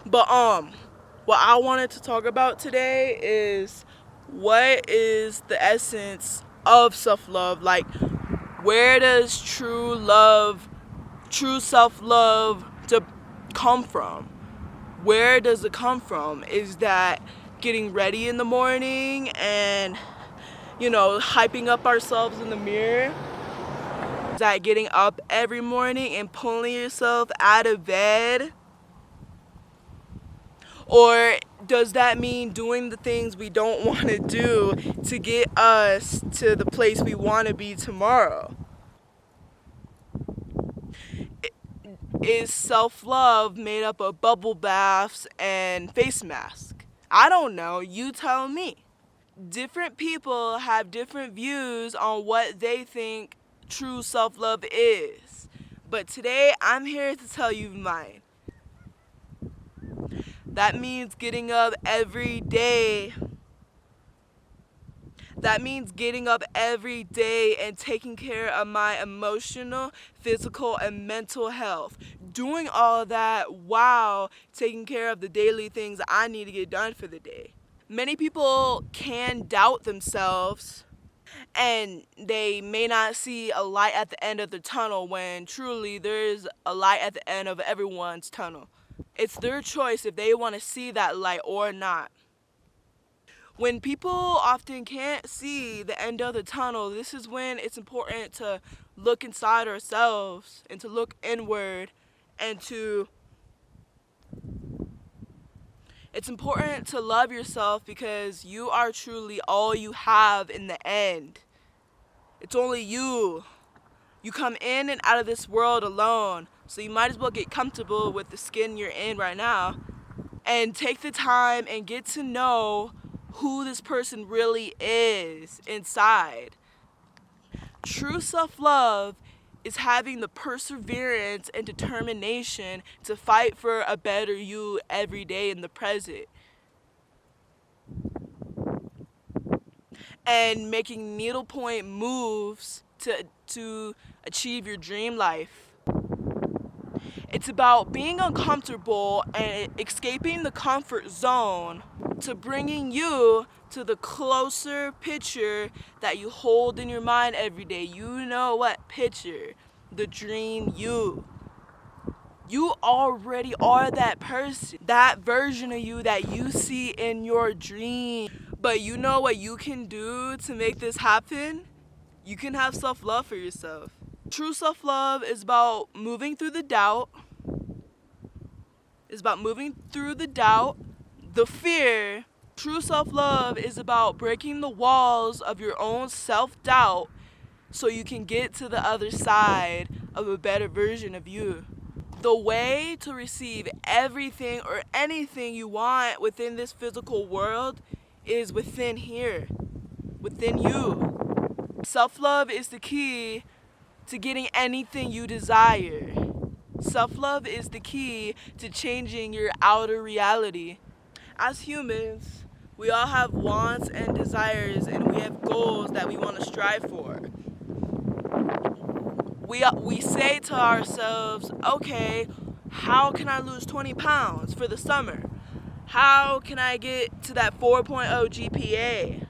But what I wanted to talk about today is what is the essence of self-love? Like, where does true self-love to come from? Where does it come from? Is that getting ready in the morning and hyping up ourselves in the mirror? Is that getting up every morning and pulling yourself out of bed? Or does that mean doing the things we don't want to do to get us to the place we want to be tomorrow? Is self-love made up of bubble baths and face masks? I don't know. You tell me. Different people have different views on what they think true self-love is. But today I'm here to tell you mine. That means getting up every day. That means getting up every day and taking care of my emotional, physical, and mental health. Doing all of that while taking care of the daily things I need to get done for the day. Many people can doubt themselves and they may not see a light at the end of the tunnel when truly there is a light at the end of everyone's tunnel. It's their choice if they want to see that light or not. When people often can't see the end of the tunnel, this is when it's important to look inside ourselves and to look inward and it's important to love yourself because you are truly all you have in the end. It's only you. You come in and out of this world alone, so you might as well get comfortable with the skin you're in right now and take the time and get to know who this person really is inside. True self-love is having the perseverance and determination to fight for a better you every day in the present. And making needlepoint moves to achieve your dream life. It's about being uncomfortable and escaping the comfort zone to bringing you to the closer picture that you hold in your mind every day. You know what picture? The dream you. You already are that person, that version of you that you see in your dream. But you know what you can do to make this happen? You can have self-love for yourself. True self-love is about moving through the doubt. It's about moving through the doubt, the fear. True self-love is about breaking the walls of your own self-doubt so you can get to the other side of a better version of you. The way to receive everything or anything you want within this physical world is within here, within you. Self-love is the key to getting anything you desire. Self-love is the key to changing your outer reality. As humans, we all have wants and desires and we have goals that we want to strive for. We say to ourselves, okay, how can I lose 20 pounds for the summer? How can I get to that 4.0 GPA?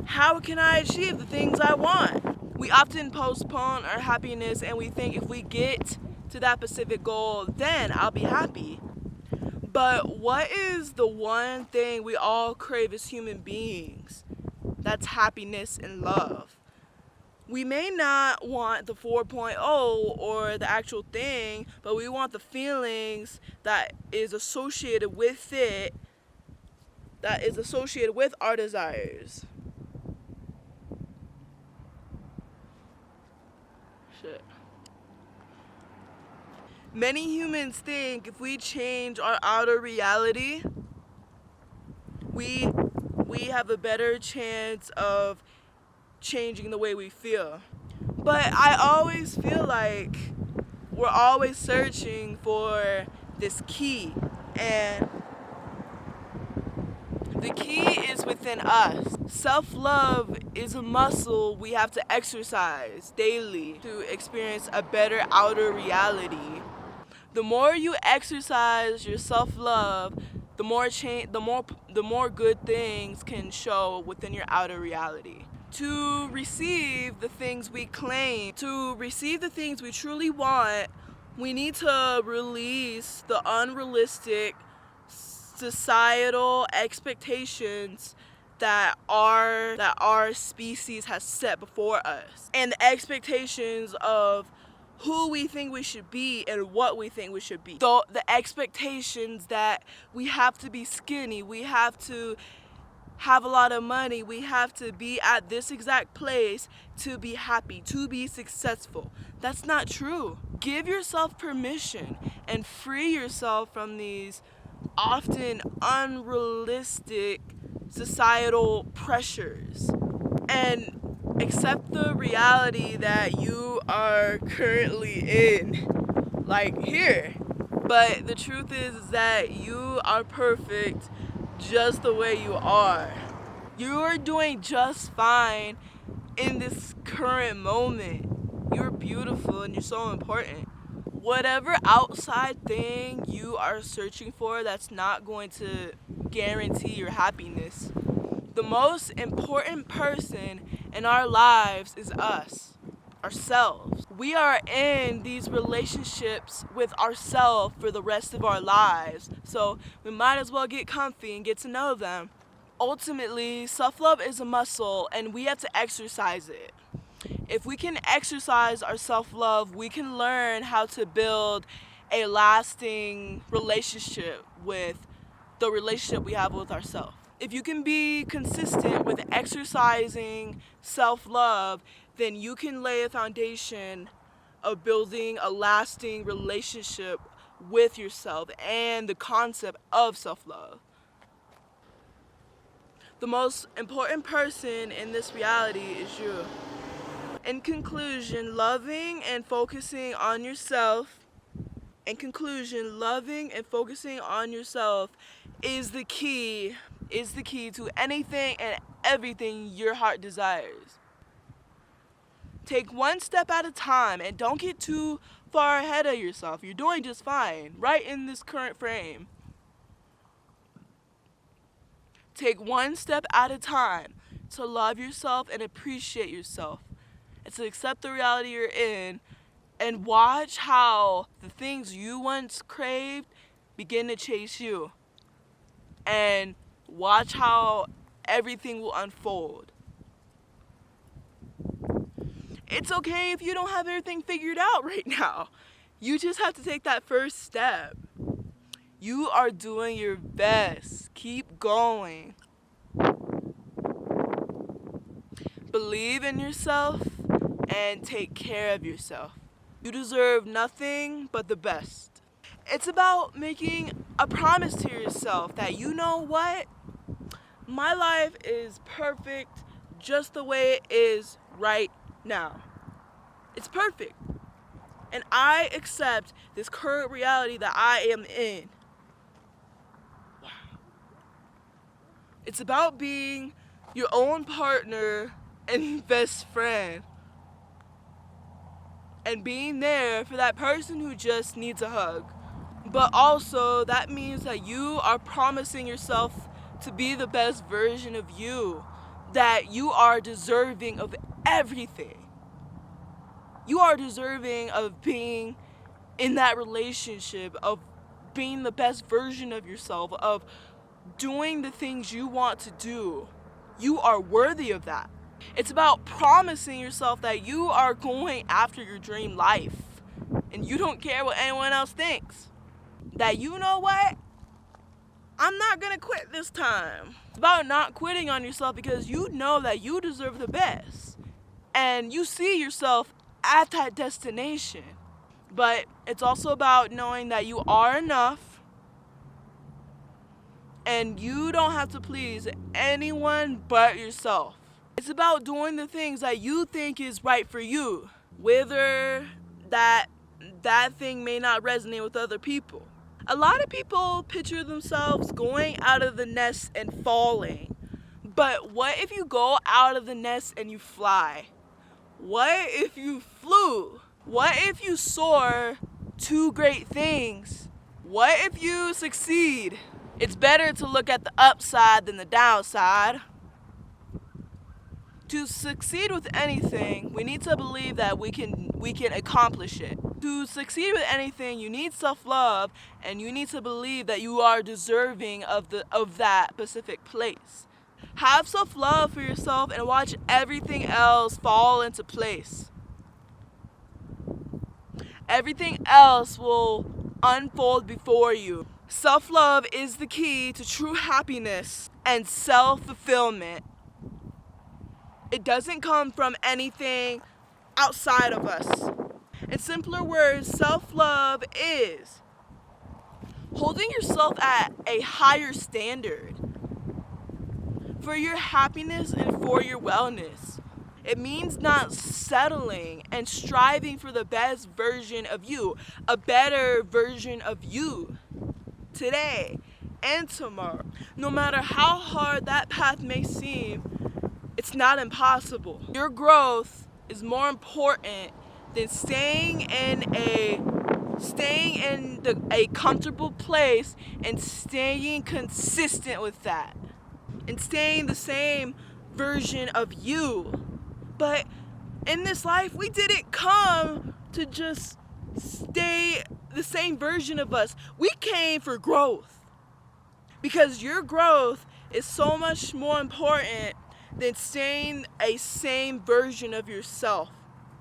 How can I achieve the things I want? We often postpone our happiness and we think if we get to that specific goal, then I'll be happy. But what is the one thing we all crave as human beings? That's happiness and love. We may not want the 4.0 or the actual thing, but we want the feelings that is associated with it, that is associated with our desires. Shit. Many humans think if we change our outer reality, we have a better chance of changing the way we feel. But I always feel like we're always searching for this key, and the key is within us. Self-love is a muscle we have to exercise daily to experience a better outer reality. The more you exercise your self-love, the more good things can show within your outer reality. To receive the things we claim, to receive the things we truly want, we need to release the unrealistic societal expectations that our species has set before us, and the expectations of who we think we should be and what we think we should be. The expectations that we have to be skinny, we have to have a lot of money, we have to be at this exact place to be happy, to be successful. That's not true. Give yourself permission and free yourself from these often unrealistic societal pressures, and accept the reality that you are currently in, like here. But the truth is that you are perfect just the way you are. You are doing just fine in this current moment. You're beautiful and you're so important. Whatever outside thing you are searching for, that's not going to guarantee your happiness. The most important person in our lives is us, ourselves. We are in these relationships with ourselves for the rest of our lives, so we might as well get comfy and get to know them. Ultimately, self-love is a muscle and we have to exercise it. If we can exercise our self-love, we can learn how to build a lasting relationship with the relationship we have with ourselves. If you can be consistent with exercising self-love, then you can lay a foundation of building a lasting relationship with yourself and the concept of self-love. The most important person in this reality is you. In conclusion, loving and focusing on yourself is the key to anything and everything your heart desires. Take one step at a time and don't get too far ahead of yourself. You're doing just fine right in this current frame. Take one step at a time to love yourself and appreciate yourself, and to accept the reality you're in, and watch how the things you once craved begin to chase you, and watch how everything will unfold. It's okay if you don't have everything figured out right now. You just have to take that first step. You are doing your best. Keep going. Believe in yourself and take care of yourself. You deserve nothing but the best. It's about making a promise to yourself that, you know what? My life is perfect just the way it is right now. It's perfect. And I accept this current reality that I am in. Wow. It's about being your own partner and best friend, and being there for that person who just needs a hug. But also, that means that you are promising yourself to be the best version of you, that you are deserving of everything. You are deserving of being in that relationship, of being the best version of yourself, of doing the things you want to do. You are worthy of that. It's about promising yourself that you are going after your dream life and you don't care what anyone else thinks. That, you know what? I'm not gonna quit this time. It's about not quitting on yourself because you know that you deserve the best and you see yourself at that destination. But it's also about knowing that you are enough and you don't have to please anyone but yourself. It's about doing the things that you think is right for you, whether that thing may not resonate with other people. A lot of people picture themselves going out of the nest and falling. But what if you go out of the nest and you fly? What if you flew? What if you soar two great things. What if you succeed? It's better to look at the upside than the downside. To succeed with anything, we need to believe that we can accomplish it. To succeed with anything, you need self-love, and you need to believe that you are deserving of that specific place. Have self-love for yourself and watch everything else fall into place. Everything else will unfold before you. Self-love is the key to true happiness and self-fulfillment. It doesn't come from anything outside of us. In simpler words, self-love is holding yourself at a higher standard for your happiness and for your wellness. It means not settling and striving for the best version of you, a better version of you today and tomorrow. No matter how hard that path may seem, it's not impossible. Your growth is more important than staying in a comfortable place and staying consistent with that and staying the same version of you. But in this life, we didn't come to just stay the same version of us. We came for growth, because your growth is so much more important than staying a same version of yourself.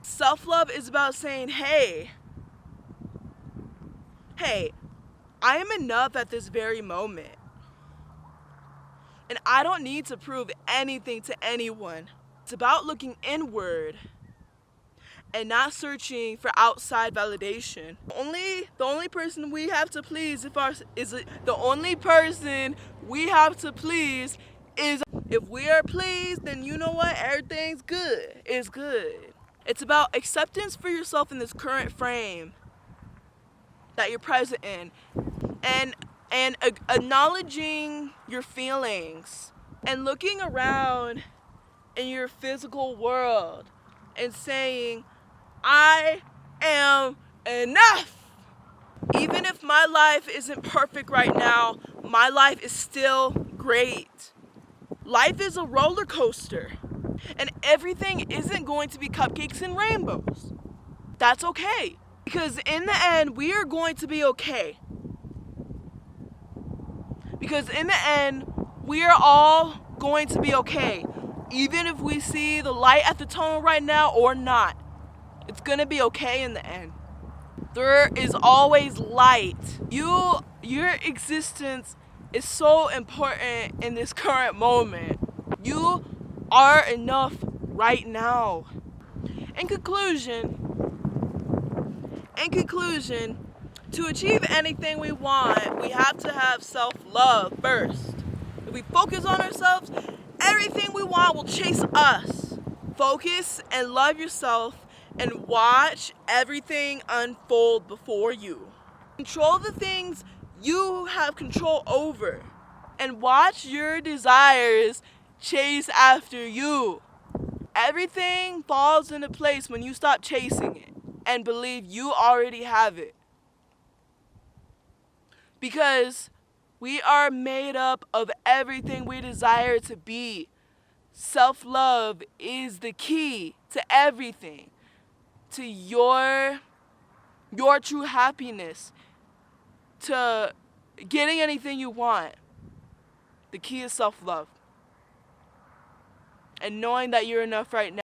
Self-love is about saying, hey, I am enough at this very moment. And I don't need to prove anything to anyone. It's about looking inward and not searching for outside validation. The only person we have to please is if we are pleased, then you know what? Everything's good. It's good. It's about acceptance for yourself in this current frame that you're present in, and acknowledging your feelings and looking around in your physical world and saying, I am enough. Even if my life isn't perfect right now, my life is still great. Life is a roller coaster, and everything isn't going to be cupcakes and rainbows. That's okay, because in the end, we are going to be okay. Because in the end, we are all going to be okay. Even if we see the light at the tunnel right now or not, it's gonna be okay in the end. There is always light. Your existence is so important in this current moment. You are enough right now. In conclusion, to achieve anything we want, we have to have self-love first. If we focus on ourselves, everything we want will chase us. Focus and love yourself and watch everything unfold before you. Control the things you have control over and watch your desires chase after you. Everything falls into place when you stop chasing it and believe you already have it. Because we are made up of everything we desire to be. Self-love is the key to everything, to your true happiness, to getting anything you want. The key is self-love and knowing that you're enough right now.